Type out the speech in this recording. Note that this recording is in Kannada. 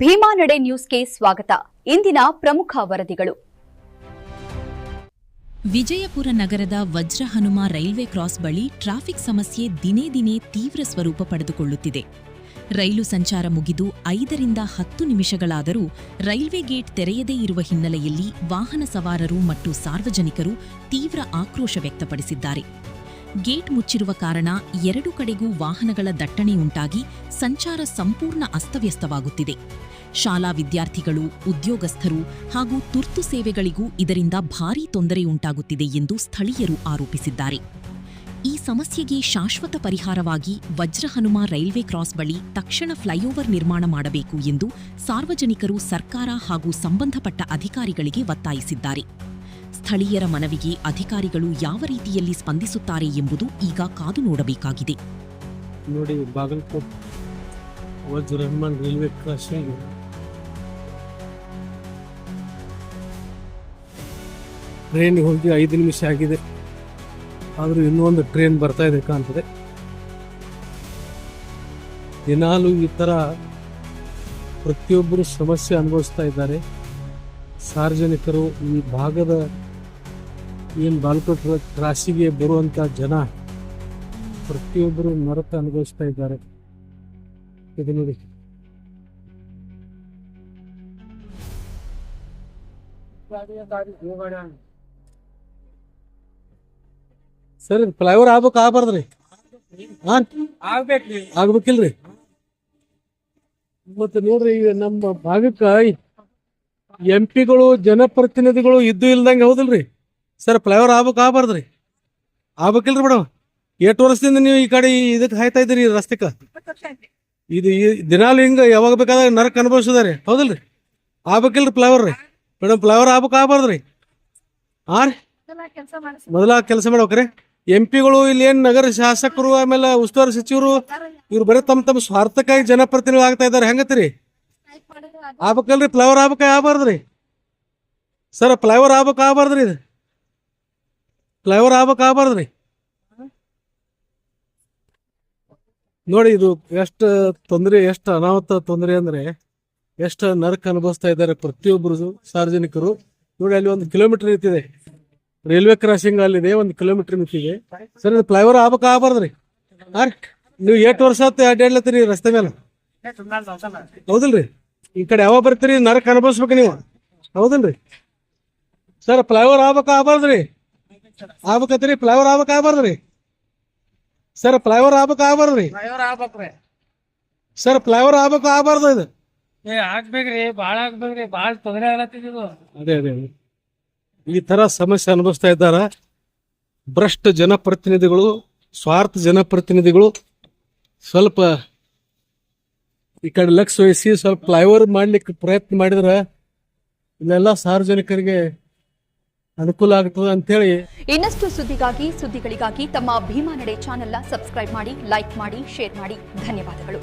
ಭೀಮಾ ನಡೆ ನ್ಯೂಸ್ಗೆ ಸ್ವಾಗತ. ಇಂದಿನ ಪ್ರಮುಖ ವರದಿಗಳು. ವಿಜಯಪುರ ನಗರದ ವಜ್ರಹನುಮ ರೈಲ್ವೆ ಕ್ರಾಸ್ ಬಳಿ ಟ್ರಾಫಿಕ್ ಸಮಸ್ಯೆ ದಿನೇ ದಿನೇ ತೀವ್ರ ಸ್ವರೂಪ ಪಡೆದುಕೊಳ್ಳುತ್ತಿದೆ. ರೈಲು ಸಂಚಾರ ಮುಗಿದು 5ರಿಂದ 10 ನಿಮಿಷಗಳಾದರೂ ರೈಲ್ವೆ ಗೇಟ್ ತೆರೆಯದೇ ಇರುವ ಹಿನ್ನೆಲೆಯಲ್ಲಿ ವಾಹನ ಸವಾರರು ಮತ್ತು ಸಾರ್ವಜನಿಕರು ತೀವ್ರ ಆಕ್ರೋಶ ವ್ಯಕ್ತಪಡಿಸಿದ್ದಾರೆ. ಗೇಟ್ ಮುಚ್ಚಿರುವ ಕಾರಣ ಎರಡು ಕಡೆಗೂ ವಾಹನಗಳ ದಟ್ಟಣೆಯುಂಟಾಗಿ ಸಂಚಾರ ಸಂಪೂರ್ಣ ಅಸ್ತವ್ಯಸ್ತವಾಗುತ್ತಿದೆ. ಶಾಲಾ ವಿದ್ಯಾರ್ಥಿಗಳು, ಉದ್ಯೋಗಸ್ಥರು ಹಾಗೂ ತುರ್ತು ಸೇವೆಗಳಿಗೂ ಇದರಿಂದ ಭಾರೀ ತೊಂದರೆಯುಂಟಾಗುತ್ತಿದೆ ಎಂದು ಸ್ಥಳೀಯರು ಆರೋಪಿಸಿದ್ದಾರೆ. ಈ ಸಮಸ್ಯೆಗೆ ಶಾಶ್ವತ ಪರಿಹಾರವಾಗಿ ವಜ್ರಹನುಮ ರೈಲ್ವೆ ಕ್ರಾಸ್ ಬಳಿ ತಕ್ಷಣ ಫ್ಲೈಓವರ್ ನಿರ್ಮಾಣ ಮಾಡಬೇಕು ಎಂದು ಸಾರ್ವಜನಿಕರು ಸರ್ಕಾರ ಹಾಗೂ ಸಂಬಂಧಪಟ್ಟ ಅಧಿಕಾರಿಗಳಿಗೆ ಒತ್ತಾಯಿಸಿದ್ದಾರೆ. ಸ್ಥಳೀಯರ ಮನವಿಗೆ ಅಧಿಕಾರಿಗಳು ಯಾವ ರೀತಿಯಲ್ಲಿ ಸ್ಪಂದಿಸುತ್ತಾರೆ ಎಂಬುದು ಈಗ ಕಾದು ನೋಡಬೇಕಾಗಿದೆ. ನೋಡಿ, ಬಾಗಲಕೋಟ್ ವಜ್ರಹನುಮ ರೈಲ್ವೆ ಕ್ರಾಸಿಂಗ್ ಟ್ರೈನ್ ಹೋಗಿ 5 ನಿಮಿಷ ಆಗಿದೆ. ಆದರೂ ಇನ್ನೂ ಒಂದು ಟ್ರೈನ್ ಬರ್ತಾ ಇದೆ ಕಾಣ್ತದೆ. ದಿನಾಲೂ ಈ ಥರ ಪ್ರತಿಯೊಬ್ಬರು ಸಮಸ್ಯೆ ಅನುಭವಿಸ್ತಾ ಇದ್ದಾರೆ. ಸಾರ್ವಜನಿಕರು, ಈ ಭಾಗದ ಏನು ಬಾಗಲಕೋಟ್ ಕ್ರಾಸಿಗೆ ಬರುವಂಥ ಜನ ಪ್ರತಿಯೊಬ್ಬರು ನರಕ ಅನುಭವಿಸ್ತಾ ಇದ್ದಾರೆ. ಇದು ನೋಡಿ, ಸರ್ ಫ್ಲೈಓವರ್ ಆಗ್ಬಾರ್ದ್ರಿ? ಆಗ್ಬೇಕಿಲ್ರಿ? ಮತ್ತೆ ನೋಡ್ರಿ, ಈಗ ನಮ್ಮ ಭಾಗಕ್ಕೆ MP ಗಳು ಜನಪ್ರತಿನಿಧಿಗಳು ಇದ್ದು ಇಲ್ದಂಗೆ ಹೌದಲ್ರಿ ಸರ್? ಫ್ಲೈಓವರ್ ಆಗ್ಬಾರ್ದ್ರಿ? ಆಗ್ಬೇಕಿಲ್ರಿ ಮೇಡಮ್? 8 ವರ್ಷದಿಂದ ನೀವು ಈ ಕಡೆ ಇದಕ್ಕೆ ಹಾಯ್ತಾ ಇದ್ದೀರಿ ರಸ್ತೆಗೆ. ಇದು ದಿನಾಲು ಹಿಂಗೆ ಯಾವಾಗ ಬೇಕಾದಾಗ ನರಕ ಅನುಭವಿಸಿದಾರೆ ಹೌದಲ್ರಿ? ಆಗ್ಬೇಕಿಲ್ರಿ ಫ್ಲೈಓವರ್ ರೀ ಮೇಡಮ್? ಫ್ಲೈಓವರ್ ಆಗ್ಬಾರ್ದ್ರಿ? ರೀ ಮೊದಲ ಕೆಲಸ ಮಾಡ್ಬೇಕ್ರಿ. MP ಗಳು ಇಲ್ಲಿ ಏನು ನಗರ ಶಾಸಕರು, ಆಮೇಲೆ ಉಸ್ತುವಾರಿ ಸಚಿವರು, ಇವ್ರು ಬರೀ ತಮ್ಮ ಸ್ವಾರ್ಥಕ್ಕಾಗಿ ಜನಪ್ರತಿನಿಧಿ ಆಗ್ತಾ ಇದ್ದಾರೆ. ಹೆಂಗತ್ರಿ? ಆಗ್ಬೇಕಲ್ರಿ? ಫ್ಲೈಓವರ್ ಆಗ್ಬಾರ್ದ್ರಿ ಸರ್? ಫ್ಲೈಓವರ್ ಆಗ್ಬಾರ್ದ್ರಿ? ಇದು ಫ್ಲೈಓವರ್ ಆಗ್ಬಾರ್ದ್ರಿ? ನೋಡಿ, ಇದು ಎಷ್ಟು ತೊಂದರೆ, ಎಷ್ಟು ಅನಾಹುತ ತೊಂದರೆ ಅಂದ್ರೆ ಎಷ್ಟು ನರಕ ಅನುಭವಿಸ್ತಾ ಇದ್ದಾರೆ ಪ್ರತಿಯೊಬ್ಬರು ಸಾರ್ವಜನಿಕರು. ನೋಡಿ, ಅಲ್ಲಿ 1 ಕಿಲೋಮೀಟರ್ ನಿಂತಿದೆ ರೈಲ್ವೆ ಕ್ರಾಸಿಂಗ್. ಅಲ್ಲಿದೆ 1 ಕಿಲೋಮೀಟರ್ ನಿಂತಿದೆ ಸರ್. ಇದು ಫ್ಲೈಓವರ್ ಆಗ್ಬಾರ್ದ್ರಿ? ನೀವು 8 ವರ್ಷ ಅಡ್ಡಾಡ್ಲತ್ತೀರಿ ರಸ್ತೆ ಮೇಲೆ ಹೌದಲ್ರಿ? ಈ ಕಡೆ ಯಾವಾಗ ಬರ್ತೀರಿ ನರಕ ಅನುಭವಿಸ್ಬೇಕು ನೀವು ಹೌದಲ್ರಿ ಸರ್? ಫ್ಲೈಓವರ್ ಆಗ್ಬಾರ್ದ್ರಿ? ಆಗ್ಬೇಕತ್ರಿ? ಫ್ಲೈಓವರ್ ಆಗ್ಬಾರ್ದ್ರಿ ಸರ್? ಫ್ಲೈಓವರ್ ಆಗ್ಬಾರ್ದ್ರಿ ಸರ್? ಫ್ಲೈಓವರ್ ಆಗ್ಬಾರ್ದು? ಇದು ಆಗ್ಬೇಕ್ರಿ, ಬಾಳ ಆಗ್ಬೇಕ್ರಿ, ಬಾಳ ತೊಂದರೆ ಆಗ್ಲತ್ತಿದ್ದು. ಅದೇ ಈ ತರ ಸಮಸ್ಯೆ ಅನುಭವಿಸ್ತಾ ಇದ್ದಾರ ಭ್ರಷ್ಟ ಜನಪ್ರತಿನಿಧಿಗಳು, ಸ್ವಾರ್ಥ ಜನಪ್ರತಿನಿಧಿಗಳು. ಸ್ವಲ್ಪ ಈ ಕಡೆ ಲಕ್ಷ ವಹಿಸಿ ಸ್ವಲ್ಪ ಫ್ಲೈಓವರ್ ಮಾಡ್ಲಿಕ್ಕೆ ಪ್ರಯತ್ನ ಮಾಡಿದ್ರೆ ಇಲ್ಲೆಲ್ಲ ಸಾರ್ವಜನಿಕರಿಗೆ ಅನುಕೂಲ ಆಗ್ತದೆ ಅಂತೇಳಿ. ಇನ್ನಷ್ಟು ಸುದ್ದಿಗಳಿಗಾಗಿ ತಮ್ಮ ಭೀಮಾ ನಡೆ ಚಾನೆಲ್ನ ಸಬ್ಸ್ಕ್ರೈಬ್ ಮಾಡಿ, ಲೈಕ್ ಮಾಡಿ, ಶೇರ್ ಮಾಡಿ. ಧನ್ಯವಾದಗಳು.